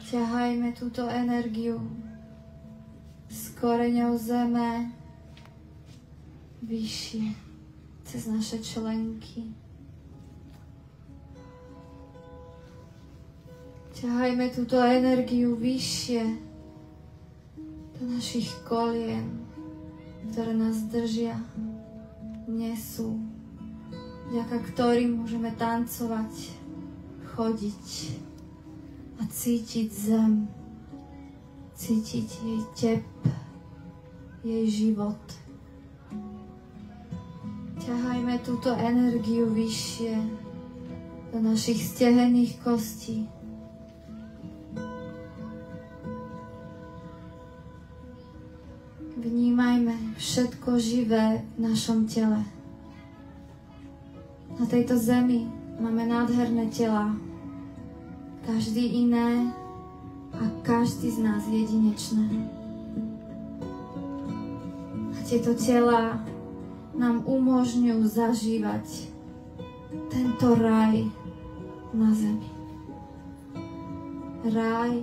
Ťahajme túto energiu s koreňou zeme vyššie cez naše členky. Ťahajme túto energiu vyššie do našich kolien, ktoré nás držia, nesú, vďaka ktorým môžeme tancovať, chodiť a cítiť zem, cítiť jej tep, jej život. Ťahajme túto energiu vyššie do našich stehenných kostí. Vnímajme všetko živé v našom tele. Na tejto zemi máme nádherné telá. Každý iné a každý z nás jedinečné. A tieto telá nám umožňujú zažívať tento raj na zemi. Raj,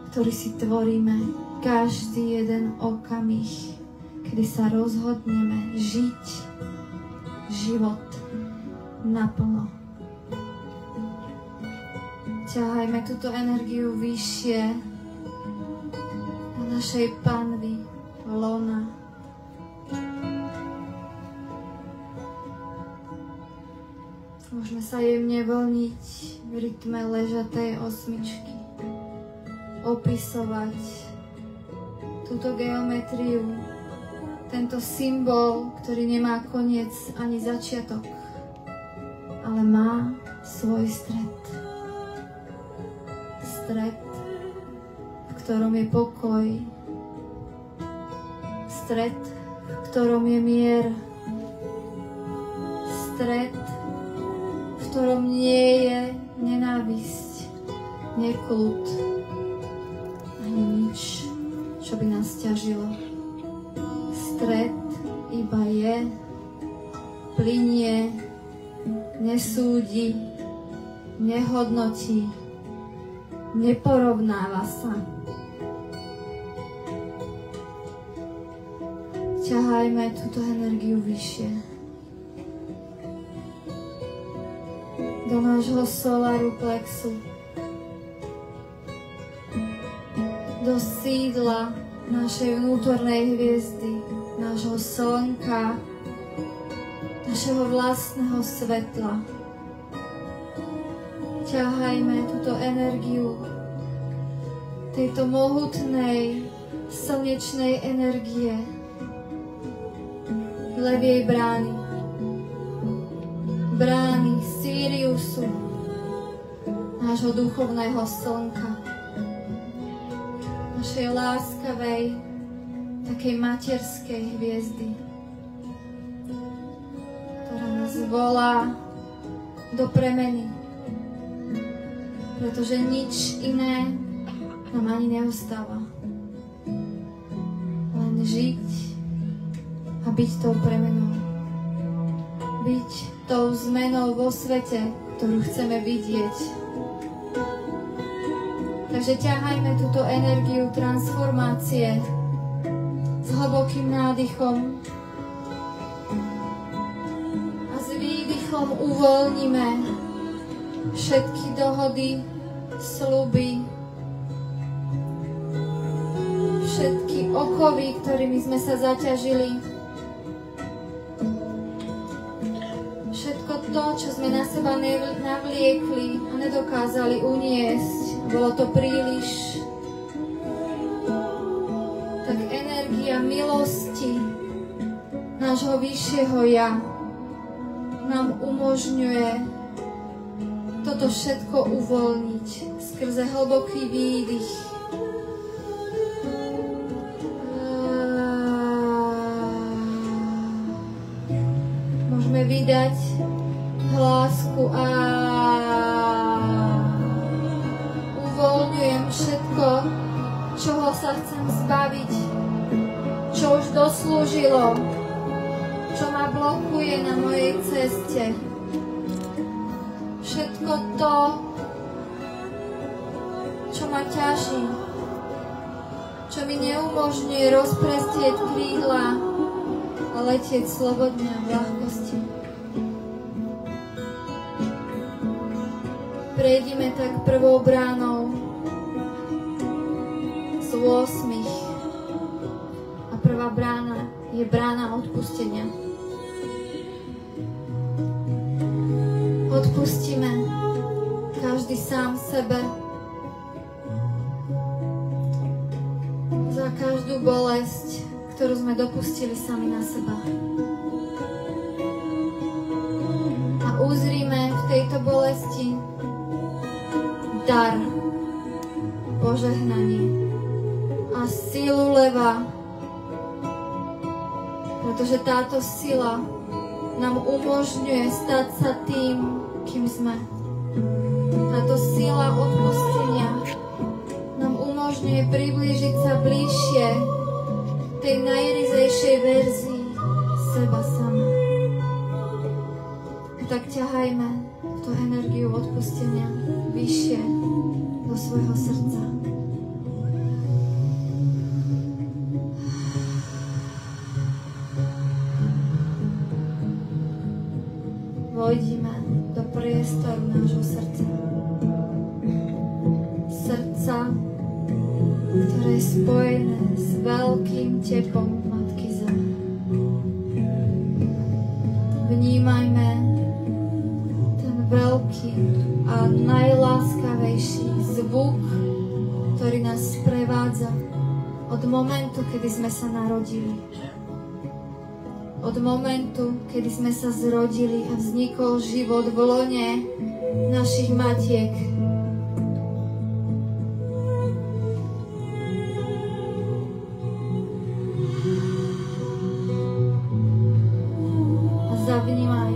ktorý si tvoríme každý jeden okamih, kedy sa rozhodneme žiť život naplno. Ťahajme túto energiu vyššie do našej panvy, lona. Môžeme sa jemne voľniť v rytme ležatej osmičky. Opisovať túto geometriu, tento symbol, ktorý nemá koniec ani začiatok, ale má svoj stred. Stred, v ktorom je pokoj. Stred, v ktorom je mier. Stred, v ktorom nie je nenávisť, nekľud, ani nič, čo by nás ťažilo. Stred iba je, plynie, nesúdi, nehodnotí, neporovnáva sa. Ťahajme túto energiu vyššie. Do nášho solaru plexu. Do sídla našej vnútornej hviezdy, nášho slnka, našeho vlastného svetla. Ťahajme túto energiu tejto mohutnej slnečnej energie leviej brány. Brány Siriusu, nášho duchovného slnka. Našej láskavej, takej materskej hviezdy, ktorá nás volá do premeny, pretože nič iné nám ani neostáva. Len žiť a byť tou premenou. Byť tou zmenou vo svete, ktorú chceme vidieť. Takže ťahajme túto energiu transformácie s hlbokým nádychom a s výdychom uvoľníme všetky dohody, sľuby, všetky okovy, ktorými sme sa zaťažili, všetko to, čo sme na seba navliekli a nedokázali uniesť. Bolo to príliš. Tak energia milosti nášho vyššieho ja nám umožňuje toto všetko uvoľniť skrze hlboký výdych. Môžeme vydať hlásku a uvoľňujem všetko, čoho sa chcem zbaviť, čo už doslúžilo, čo ma blokuje na mojej ceste. Všetko to, čo ma ťaží, čo mi neumožňuje rozprestieť krídla a letieť slobodne a v ľahkosti. Prejdime tak prvou bránou z 8. A prvá brána je brána odpustenia. Odpustíme každý sám sebe za každú bolesť, ktorú sme dopustili sami na seba. A uzrime v tejto bolesti dar, požehnanie a silu leva, pretože táto sila nám umožňuje stať sa tým, kým sme. Táto sila odpustenia nám umožňuje priblížiť sa bližšie tej najryzejšej verzii seba sama. A tak ťahajme tú energiu odpustenia vyššie do svojho srdca. Vojdime do priestoru nášho srdca. Srdca, ktoré je spojené s veľkým tepom Matky Zeme. Vnímajme ten veľký a najláskavejší zvuk, ktorý nás sprevádza od momentu, kedy sme sa narodili. Od momentu, kedy sme sa zrodili a vznikol život v lone našich matiek. A zavnímaj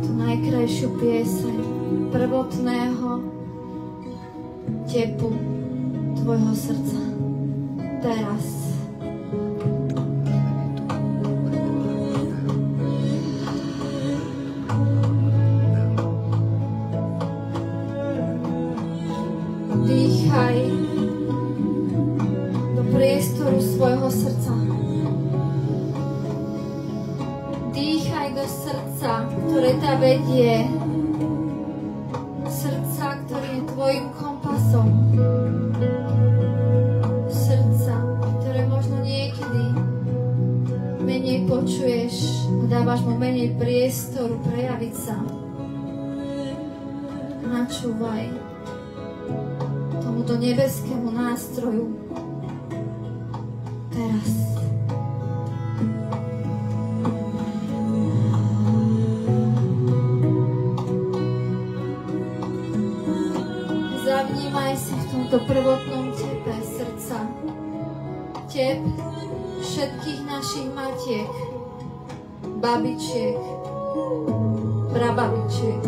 tú najkrajšiu pieseň prvotného tepu tvojho srdca. Teraz. Dýchaj do priestoru svojho srdca. Dýchaj do srdca, ktoré ťa vedie. Srdca, ktoré je tvojim kompasom. Srdca, ktoré možno niekedy menej počuješ a dávaš mu menej priestoru prejaviť sa. Načúvaj tomuto nebeskému nástroju teraz. Zavnímaj si v tomto prvotnom tepe srdca. Tep všetkých našich matiek, babičiek, prababičiek.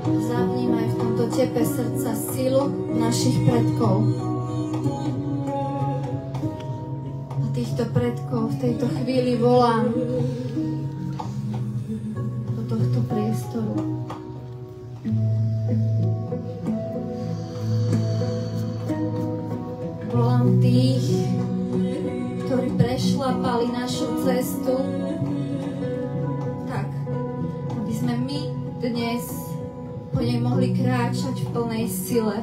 Zavnímaj v tomto tepe srdca silu našich predkov. A týchto predkov v tejto chvíli volám do tohto priestoru. Volám tých, ktorí prešlapali našu cestu tak, aby sme my dnes po nej mohli kráčať v plnej sile.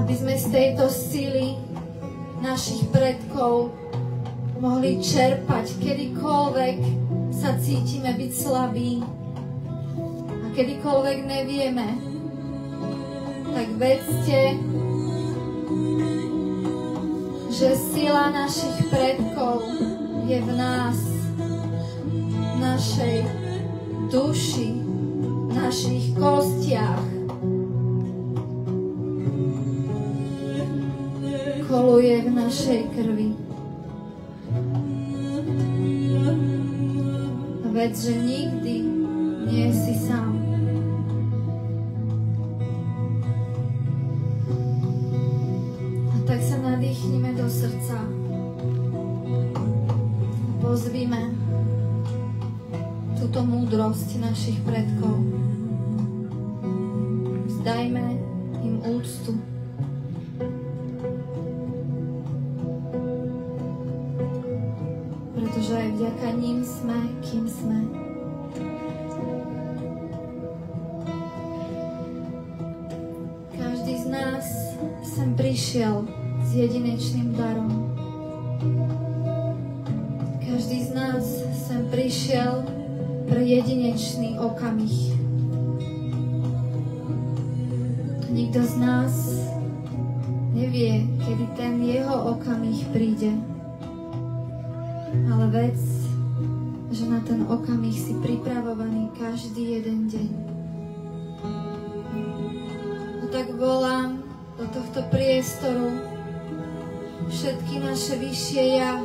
Aby sme z tejto sily našich predkov mohli čerpať, kedykoľvek sa cítime byť slabí a kedykoľvek nevieme, tak vedzte, že sila našich predkov je v nás, v našej duši, v našich kostiach. Koluje v našej krvi. A vedz, že nikdy nie si sám. A tak sa nadýchnime do srdca. Pozvíme túto múdrosť našich predkov. Vzdajme im úctu. Pretože aj vďaka ním sme, kým sme. Každý z nás sem prišiel s jedinečným darom. Každý z nás sem prišiel pre jedinečný okamih. Nikto z nás nevie, kedy ten jeho okamih príde. Ale vec, že na ten okamih si pripravovaný každý jeden deň. No tak volám do tohto priestoru všetky naše vyššie ja,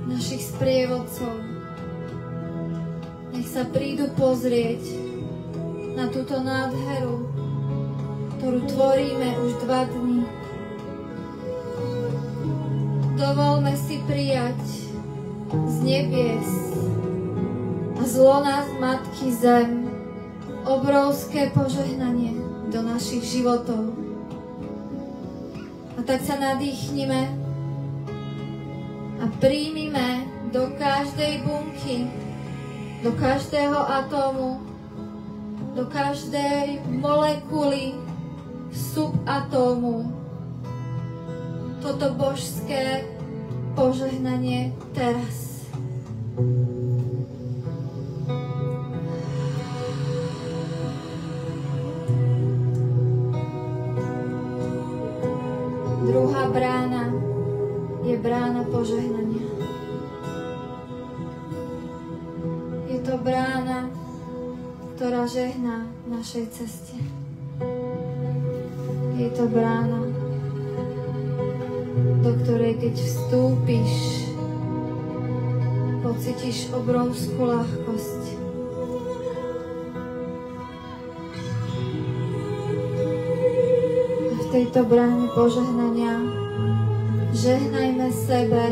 našich sprievodcov. Nech sa prídu pozrieť na túto nádheru, ktorú tvoríme už 2 dni. Dovolme si prijať z nebies a z lona z Matky Zem obrovské požehnanie do našich životov. A tak sa nadýchnime a príjmime do každej bunky, do každého atómu, do každej molekuly subatómu toto božské požehnanie teraz. Druhá brána je brána požehnania. Je to brána, ktorá žehná našej ceste. Je to brána, do ktorej keď vstúpiš, pocítiš obrovskú ľahkosť. A v tejto bráne požehnania žehnajme sebe,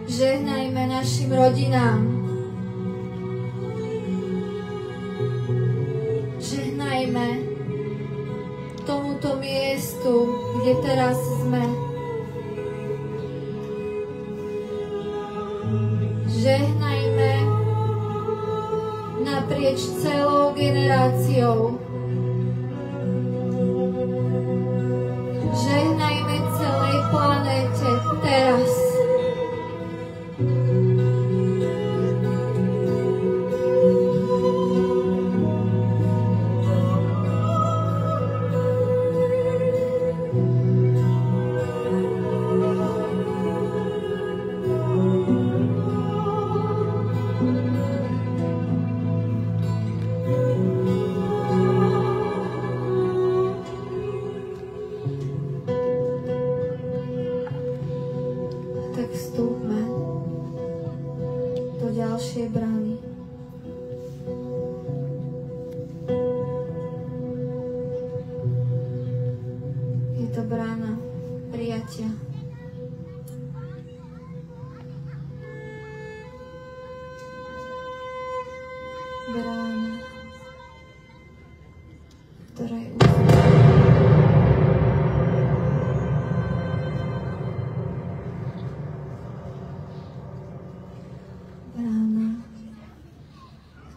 žehnajme našim rodinám, žehnajme tomuto miestu, kde teraz sme. Žehnajme naprieč celou generáciou. Žehnajme celej planéte teraz.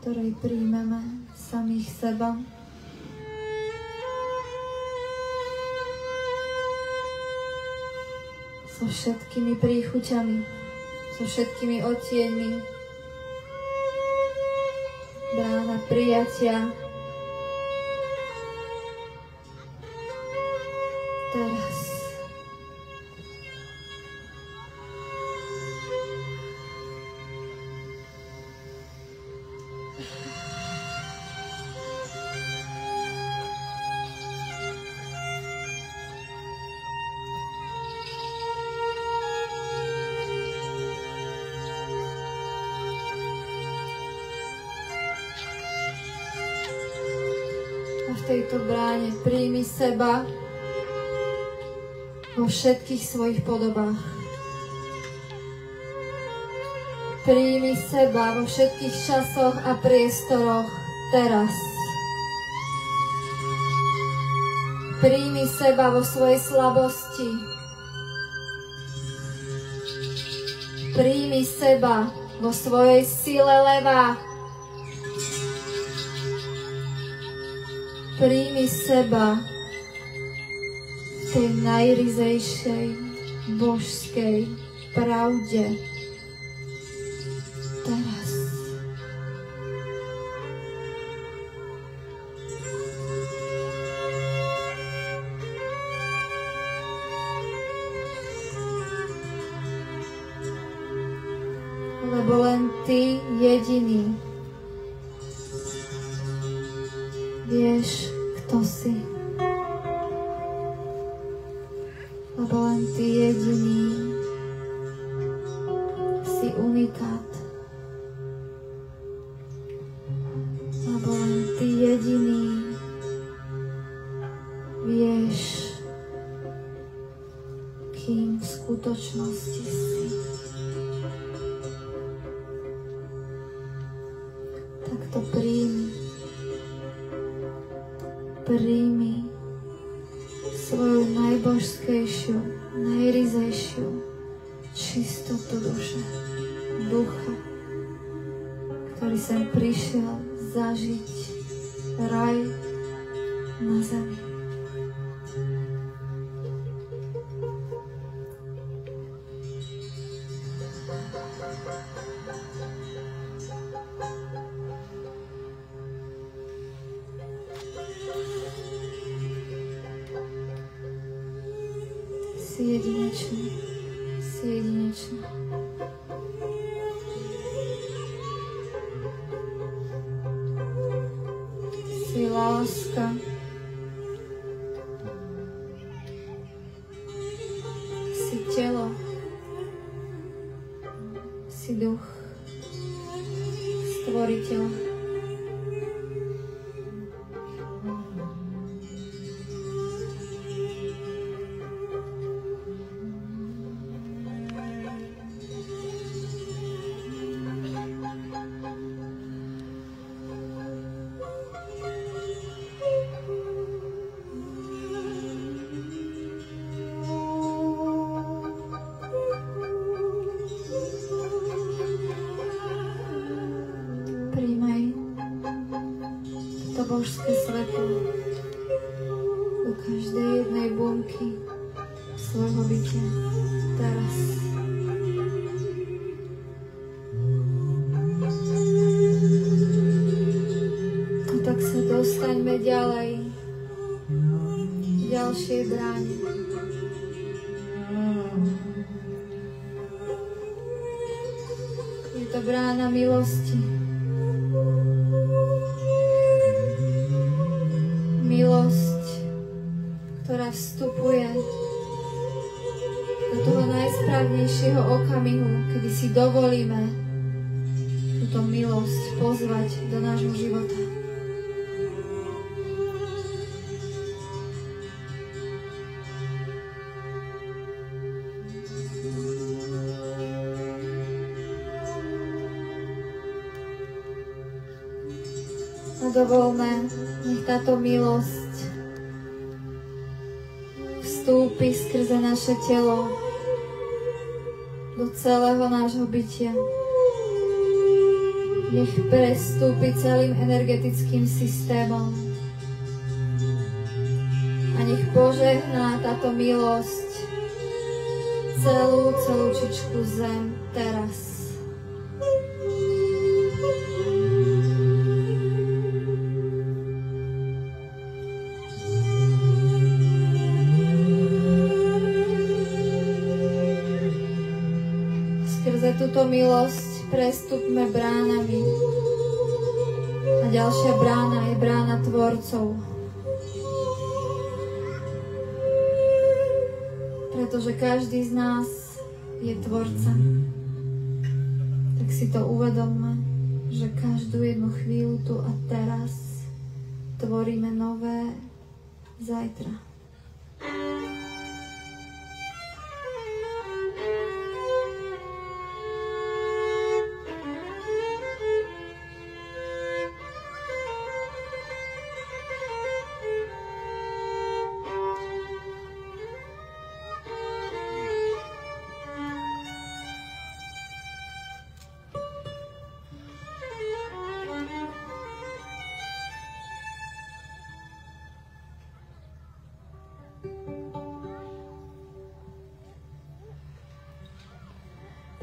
Ktorej príjmeme samých seba. So všetkými príchuťami, so všetkými odtieňmi. Brána prijatia. Teraz. V tejto bráne príjmi seba vo všetkých svojich podobách. Príjmi seba vo všetkých časoch a priestoroch teraz. Príjmi seba vo svojej slabosti. Príjmi seba vo svojej sile leva. Príjmi seba v tej najryzejšej božskej pravde. Teraz. Lebo len Ty jediný vieš, kto si. Lebo len Ty jediný si unikát. Lebo len Ty jediný vieš, kým v skutočnosti si. Tak to príjmi. Príjmi svoju najbožskejšiu, najryzejšiu čistotu duše, ducha, ktorý sem prišiel zažiť raj na zemi. Si jedinečný, si jedinečný. Si láska. Si telo. Si duch. Stvoriteľ. Príjmaj to božské svetlo do každej jednej bunky svojho bytia teraz. A tak sa dostaňme ďalej v ďalšej bráne. Je to brána milosti. Milosť, ktorá vstupuje do toho najsprávnejšieho okamihu, kedy si dovolíme túto milosť pozvať do nášho života. A dovolme, nech táto milosť vstúpi skrze naše telo do celého nášho bytia. Nech prestúpi celým energetickým systémom. A nech požehná táto milosť celú čičku zem teraz. Skrze túto milosť prestupme bránami. A ďalšia brána je brána tvorcov. Pretože každý z nás je tvorca. Tak si to uvedomme, že každú jednu chvíľu tu a teraz tvoríme nové zajtra.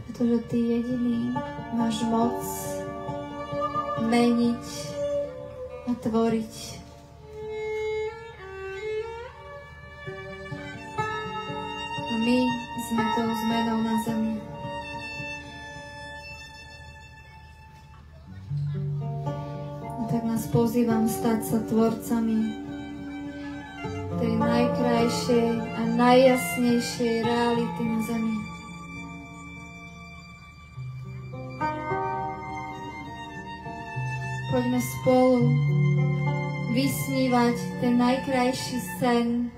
pretože Ty jediný máš moc meniť a tvoriť. A my sme tou zmenou na zemi. A tak nás pozývam stať sa tvorcami tej najkrajšej a najjasnejšej reality na zemi. Poďme spolu vysnívať ten najkrajší sen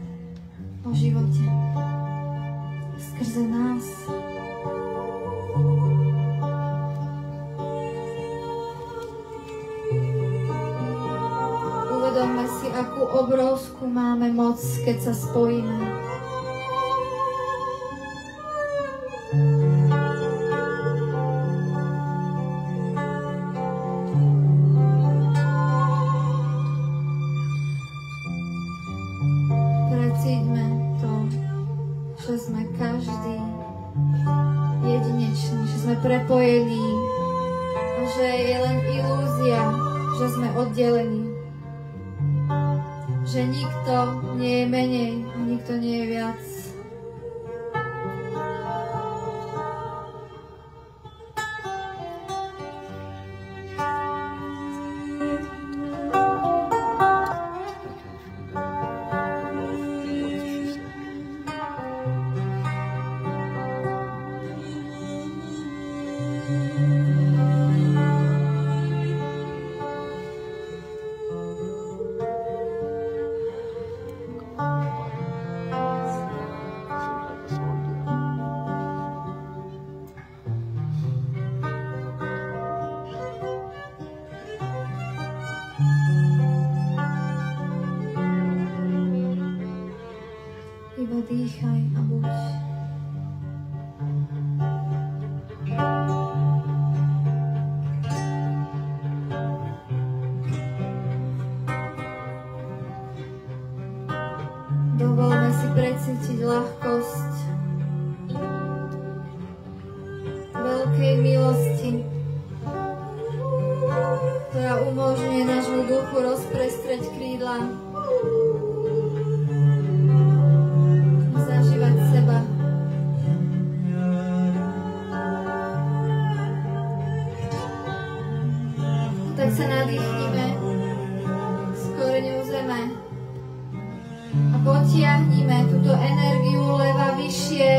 o živote skrze nás. Uvedomme si, akú obrovskú máme moc, keď sa spojíme. Precíťme to, že sme každý jedinečný, že sme prepojení a že je len ilúzia, že sme oddelení. Že nikto nie je menej a nikto nie je viac. Iba dýchaj a buď. Dovolme si precítiť ľahkosť veľkej milosti, ktorá umožňuje nášmu duchu rozprestreť krídla. Tak sa nadýchnime z koreňov zeme a potiahnime túto energiu leva vyššie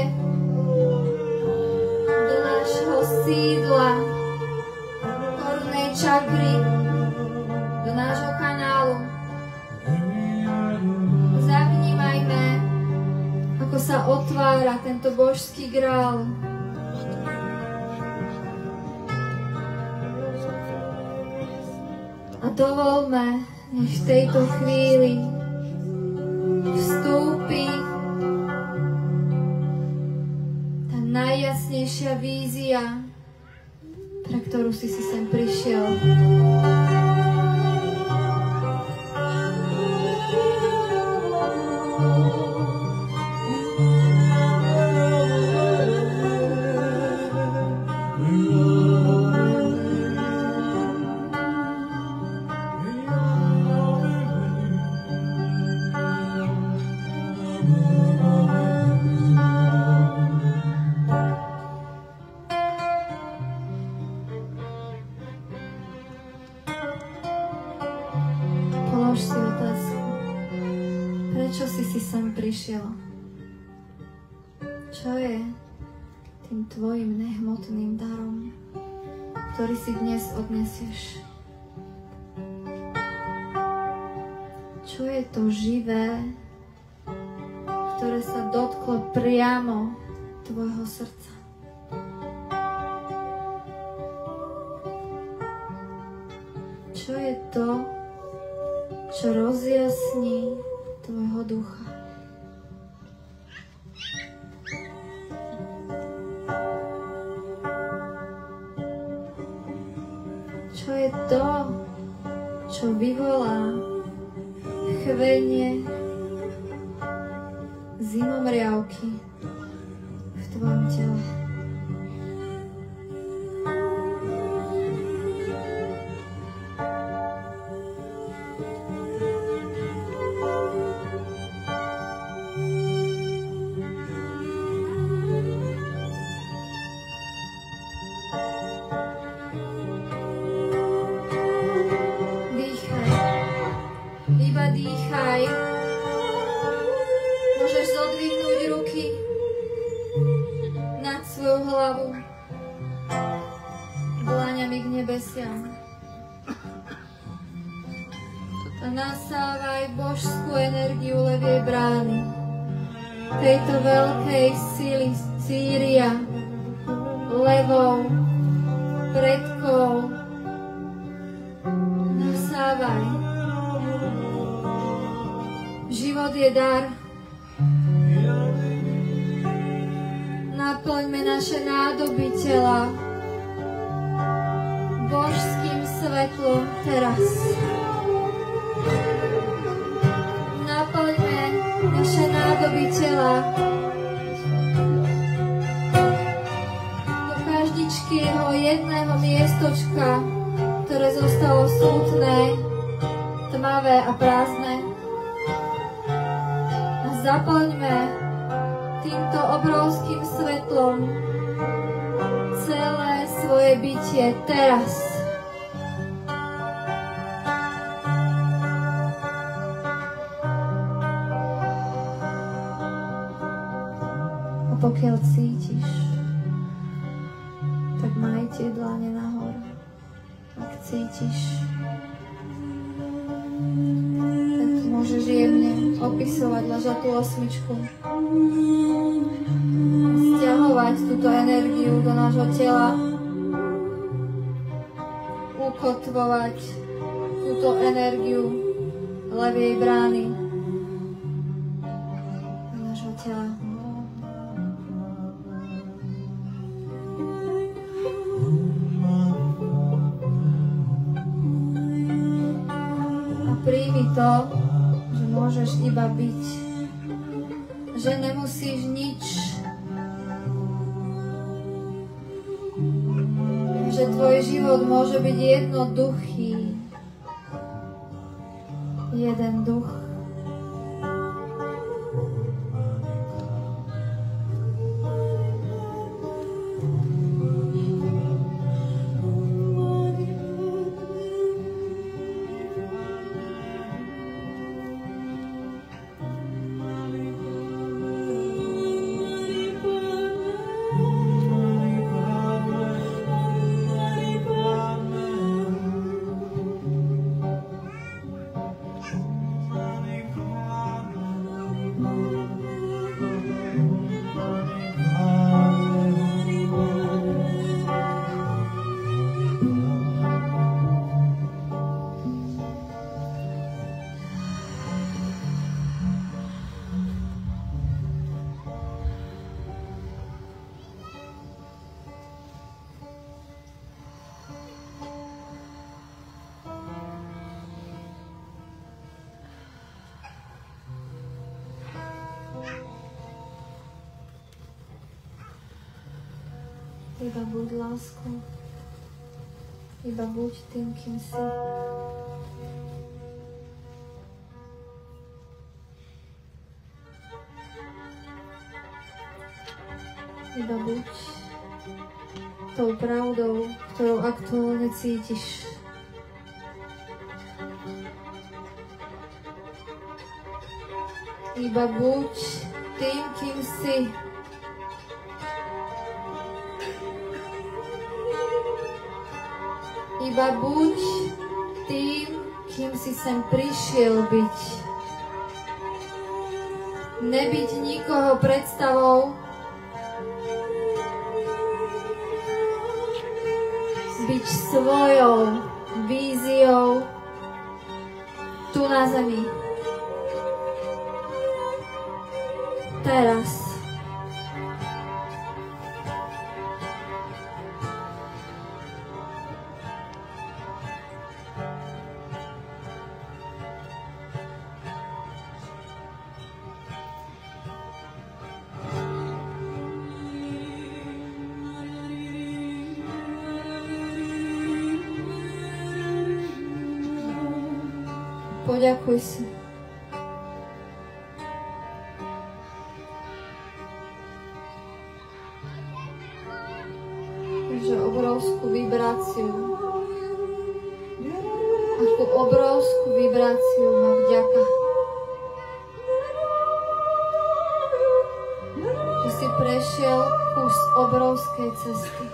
do nášho sídla, korunnej čakry, do nášho kanálu. Zavnímajme, ako sa otvára tento božský grál. A dovolme, nech v tejto chvíli vstúpi tá najjasnejšia vízia, pre ktorú si sem prišiel. Polož si otázku. Prečo si sem prišiel? Čo je tým tvojim nehmotným darom, ktorý si dnes odnesieš? Čo je to živé, ktoré sa dotklo priamo tvojho srdca? Čo je to, čo rozjasní tvojho ducha? Čo je to, čo vyvolá chvenie zimomriavky v tvojom tele? svoju hlavu dlaňami k nebesiam. A nasávaj božskú energiu leviej brány, tejto veľkej síly Sýria, levou, predkov. Nasávaj. Život je dar. Naplňme naše nádoby tela božským svetlom teraz. Naplňme naše nádoby tela do každého jedného miestočka, ktoré zostalo smutné, tmavé a prázdne. A zaplňme týmto obrovským svetlom celé svoje bytie teraz. A pokiaľ cítiš, tak maj tie dlane nahor. Ak cítiš, tak môžeš jemne opisovať ležatú osmičku. Sťahovať túto energiu do nášho tela. Ukotvovať túto energiu leviej brány do nášho tela. A príjmi to, že môžeš iba byť. Že nemusíš nič. Že tvoj život môže byť jednoduchý. Jeden duch. Iba buď láskou. Iba buď tým, kým si. Iba buď tou pravdou, ktorou aktuálne cítiš. Iba buď tým, kým si. Iba buď tým, kým si sem prišiel byť. Nebyť nikoho predstavou, byť svojou víziou tu na zemi. Teraz. Poďakuj si. Že obrovskú vibráciu. Akú obrovskú vibráciu má vďaka. Že si prešiel kus obrovského kráľovskej cesty.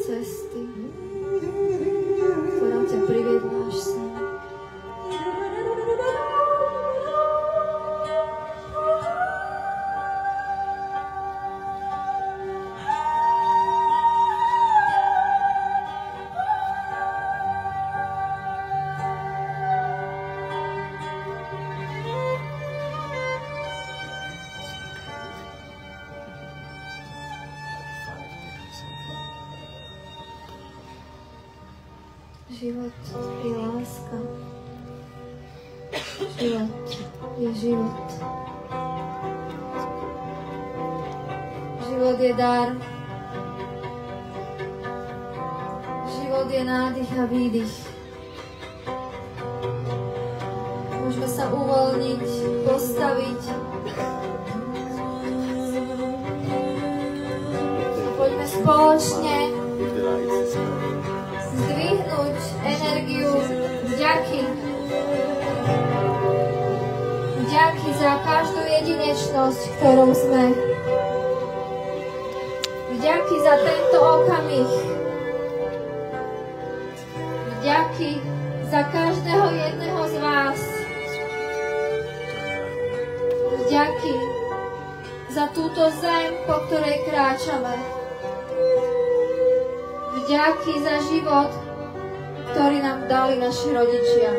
Cesty, ktorá ťa priviedla až sem. Život je láska. Život je život. Život je dar. Život je nádych a výdych. Môžeme sa uvoľniť, postaviť. Poďme spoločne zdvihnúť energiu vďaky. Vďaky za každú jedinečnosť, ktorou sme. Vďaky za tento okamih. Vďaky za každého jedného z vás. Vďaky za túto zem, po ktorej kráčame. Vďaky za život, ktorý nám dali naši rodičia.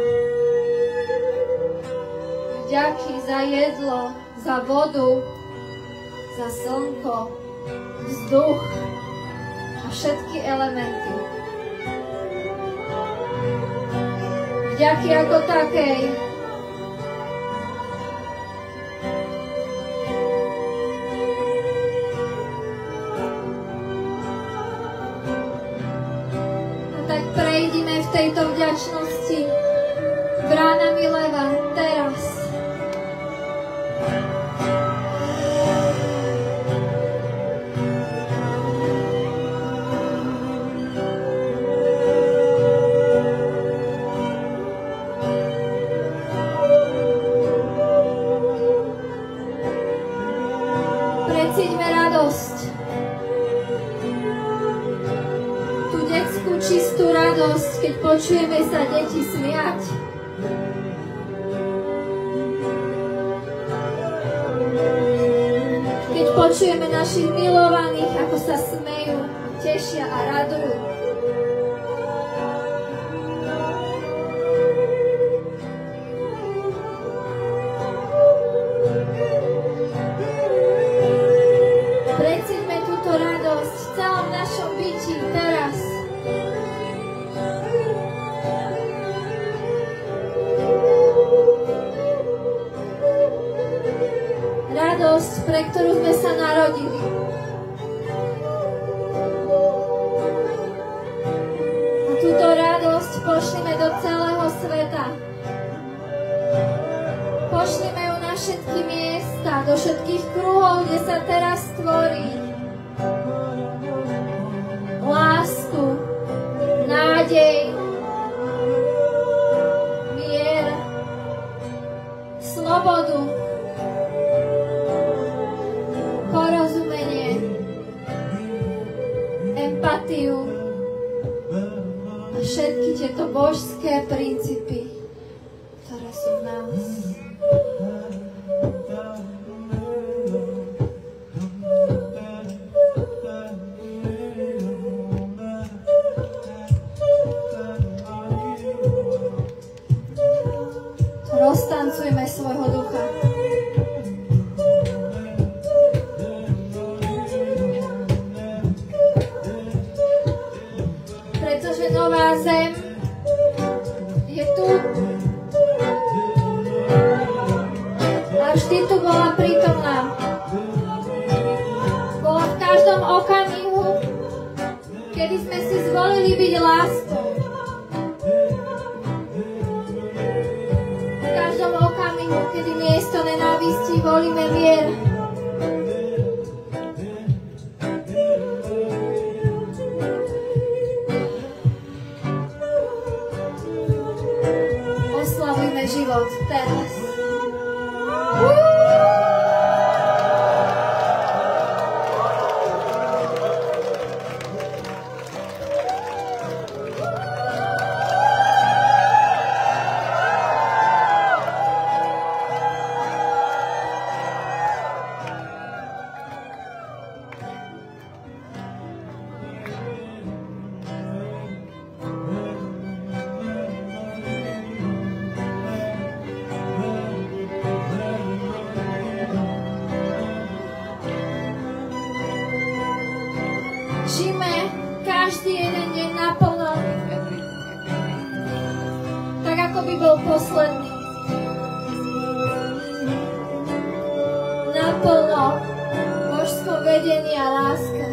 Vďaky za jedlo, za vodu, za slnko, vzduch a všetky elementy. Vďaky ako takej. Prejdime v tejto vďačnosti bránami leva teraz. Precíťme radosť. Čistú radosť, keď počujeme sa deti smiať. Keď počujeme našich milovaných, ako sa smejú, tešia a radujú. Precíťme túto radosť v celom našom byti teraz. Radosť, pre ktorú sme sa narodili. A túto radosť pošlime do celého sveta. Pošlime ju na všetky miesta, do všetkých kruhov, kde sa teraz tvorí. Lásku, nádej, mier, slobodu, porozumenie, empatiu a všetky tieto božské princípy, ktoré sú v nás. Roztancujme svojho ducha. Pretože nová zem je tu a vždy tu bola prítomná. Bola v každom okamihu, kedy sme si zvolili byť láskou. V každom okamihu, kedy miesto nenávisti volíme mier. Oslavujme život teraz. bol posledný. Naplno božskom vedení a láska.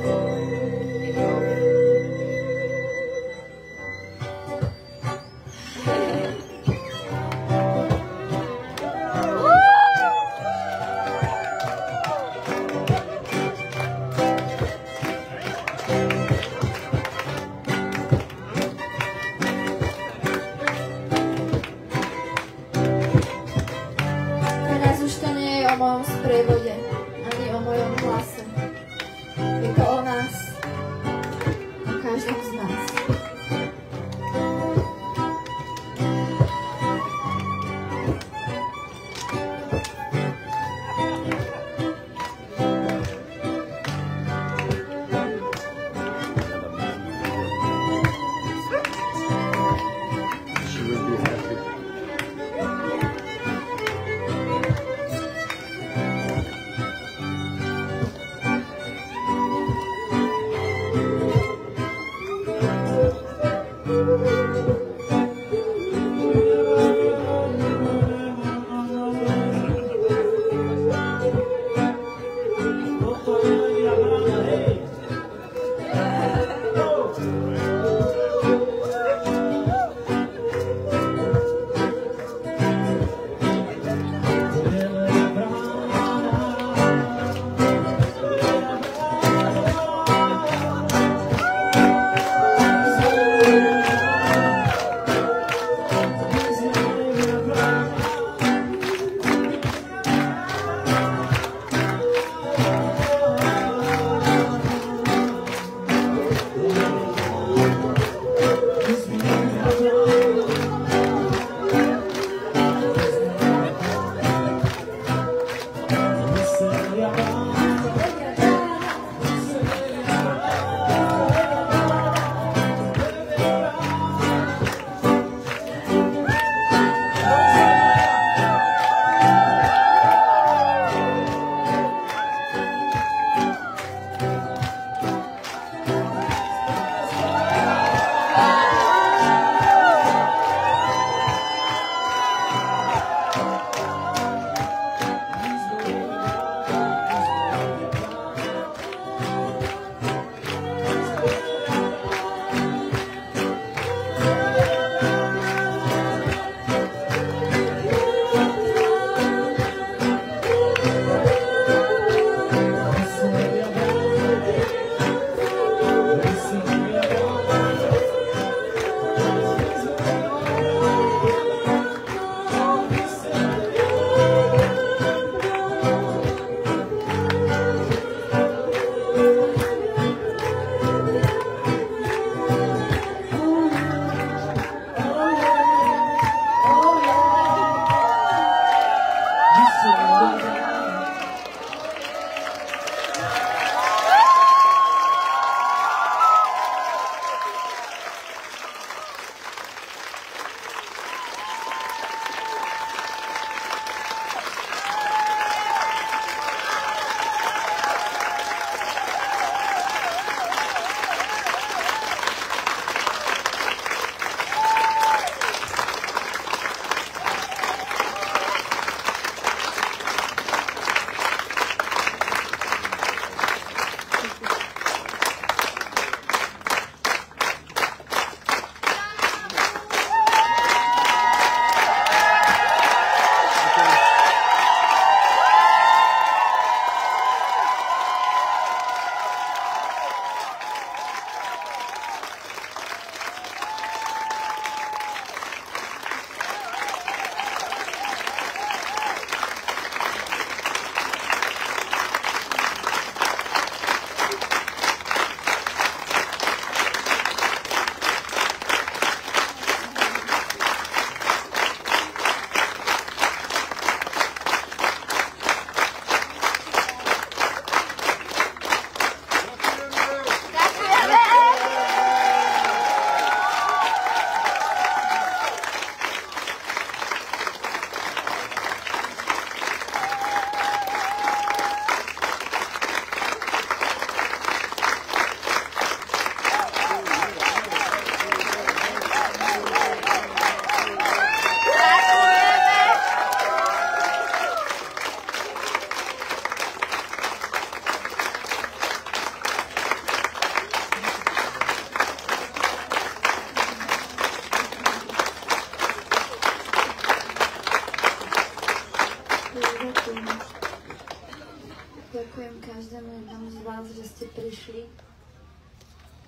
Ďakujem každému jednému z vás, že ste prišli,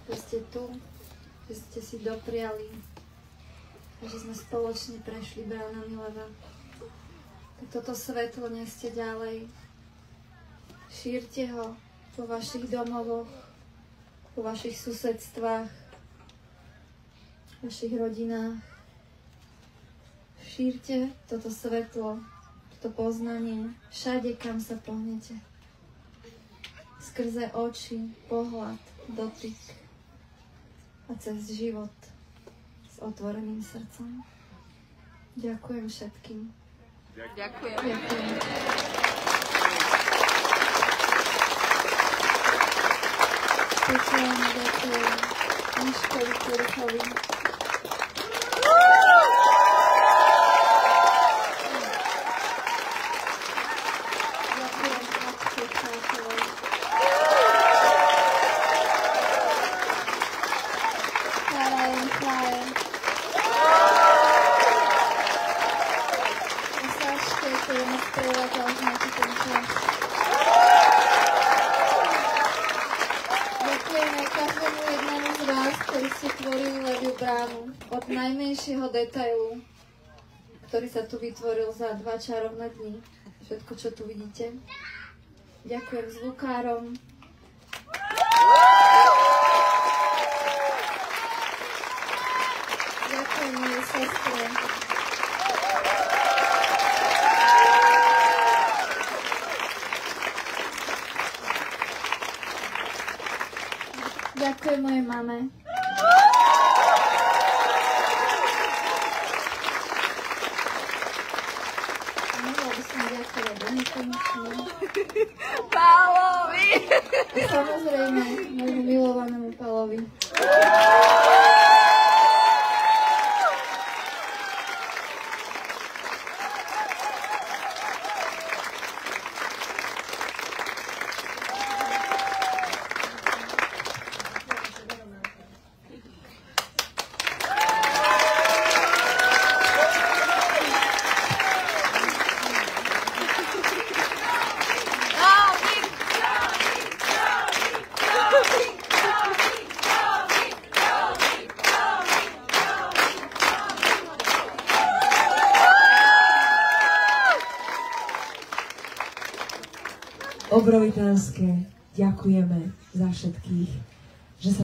že ste tu, že ste si dopriali a že sme spoločne prešli bránami leva. Tak toto svetlo neste ďalej. Šírte ho po vašich domovoch, po vašich susedstvách, vašich rodinách. Šírte toto svetlo, toto poznanie všade, kam sa pohnete. Skrze oči, pohľad, dotyk a cez život s otvoreným srdcom. Ďakujem všetkým. Ďakujem. Ďakujem. Ďakujem, ďakujem. Miškovi Kurchovi. Ďakujem, Matke Chátovej. Chválim, chválim. A Saške, ktorý ma sprevádzal už na ten čas. Ďakujeme každému jednému z vás, ktorí ste tvorili Leviu bránu. Od najmenšieho detailu, ktorý sa tu vytvoril za 2 čarovné dni. Všetko, čo tu vidíte. Ďakujem zvukárom. Ďakujem mojej sestre. Ďakujem mojej mame. Mohla by som ďakovať Donitovi. Pálovi! A samozrejme môjmu milovanému Pálovi. Obrovitánske ďakujeme za všetkých